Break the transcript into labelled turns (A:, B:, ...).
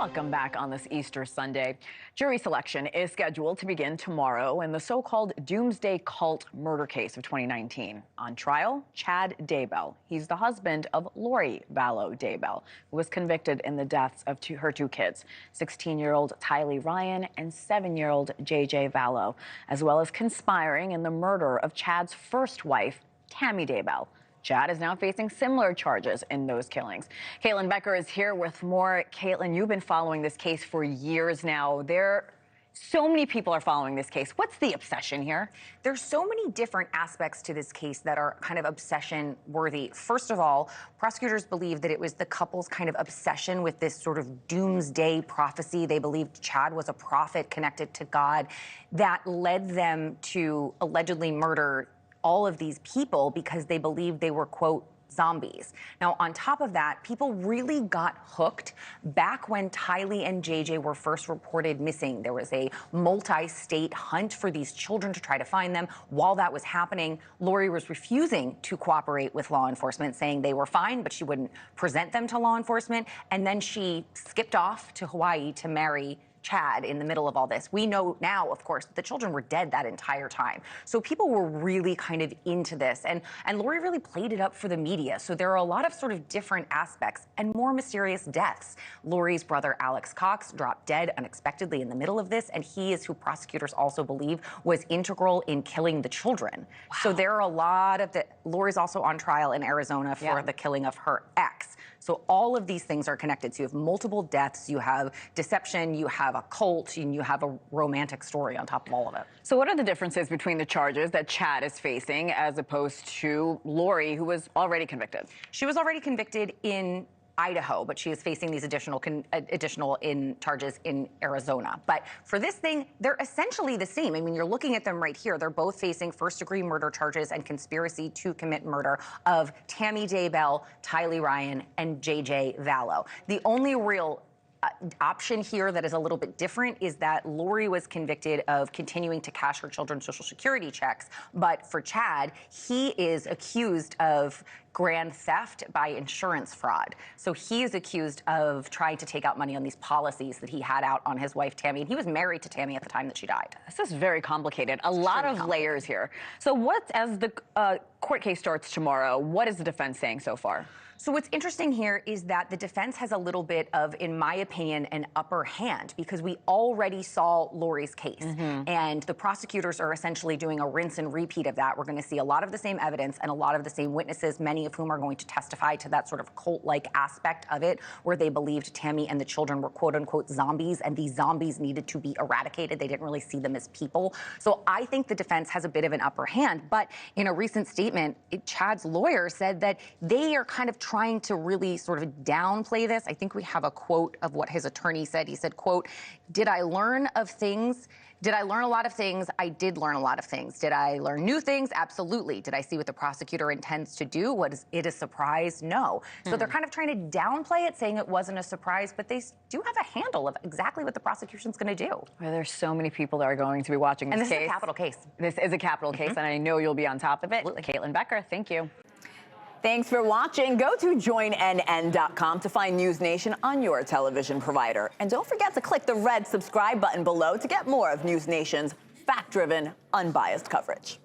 A: Welcome back on this Easter Sunday. Jury selection is scheduled to begin tomorrow in the so-called Doomsday Cult murder case of 2019. On trial, Chad Daybell. He's the husband of Lori Vallow Daybell, who was convicted in the deaths of her two kids, 16-year-old Tylee Ryan and 7-year-old JJ Vallow, as well as conspiring in the murder of Chad's first wife, Tammy Daybell. Chad is now facing similar charges in those killings. Caitlin Becker is here with more. Caitlin, you've been following this case for years now. So many people are following this case. What's the obsession here?
B: There's so many different aspects to this case that are kind of obsession worthy. First of all, prosecutors believe that it was the couple's kind of obsession with this sort of doomsday prophecy. They believed Chad was a prophet connected to God that led them to allegedly murder all of these people because they believed they were, quote, zombies. Now, on top of that, people really got hooked back when Tylee and JJ were first reported missing. There was a multi-state hunt for these children to try to find them. While that was happening, Lori was refusing to cooperate with law enforcement, saying they were fine, but she wouldn't present them to law enforcement. And then she skipped off to Hawaii to marry Chad in the middle of all this. We know now, of course, the children were dead that entire time. So people were really kind of into this. And Lori really played it up for the media. So there are a lot of sort of different aspects and more mysterious deaths. Lori's brother, Alex Cox, dropped dead unexpectedly in the middle of this. And he is who prosecutors also believe was integral in killing the children. Wow. So there are a lot of Lori's also on trial in Arizona for the killing of her ex. So all of these things are connected. So you have multiple deaths, you have deception, you have a cult, and you have a romantic story on top of all of it.
A: So what are the differences between the charges that Chad is facing as opposed to Lori, who was already convicted?
B: She was already convicted in Idaho, but she is facing these additional charges in Arizona. But for this thing, they're essentially the same. I mean, you're looking at them right here. They're both facing first-degree murder charges and conspiracy to commit murder of Tammy Daybell, Tylee Ryan, and JJ Vallow. The only real option here that is a little bit different is that Lori was convicted of continuing to cash her children's Social Security checks. But for Chad, he is accused of grand theft by insurance fraud. So he is accused of trying to take out money on these policies that he had out on his wife, Tammy. And he was married to Tammy at the time that she died.
A: This is very complicated. A lot of layers here. So as the court case starts tomorrow, what is the defense saying so far?
B: So what's interesting here is that the defense has a little bit of, in my opinion, an upper hand because we already saw Lori's case. And the prosecutors are essentially doing a rinse and repeat of that. We're going to see a lot of the same evidence and a lot of the same witnesses, many of whom are going to testify to that sort of cult-like aspect of it, where they believed Tammy and the children were quote-unquote zombies, and these zombies needed to be eradicated. They didn't really see them as people. So I think the defense has a bit of an upper hand. But in a recent statement, Chad's lawyer said that they are kind of trying to really sort of downplay this. I think we have a quote of what his attorney said. He said, quote, "Did I learn a lot of things? I did learn a lot of things. Did I learn new things? Absolutely. Did I see what the prosecutor intends to do? Was it a surprise? No." So they're kind of trying to downplay it, saying it wasn't a surprise, but they do have a handle of exactly what the prosecution's going to do.
A: Well, there's so many people that are going to be watching this case.
B: And this is a capital case.
A: This is a capital case, and I know you'll be on top of it.
B: Absolutely.
A: Caitlin Becker, thank you.
C: Thanks for watching. Go to joinnn.com to find NewsNation on your television provider. And don't forget to click the red subscribe button below to get more of NewsNation's fact-driven, unbiased coverage.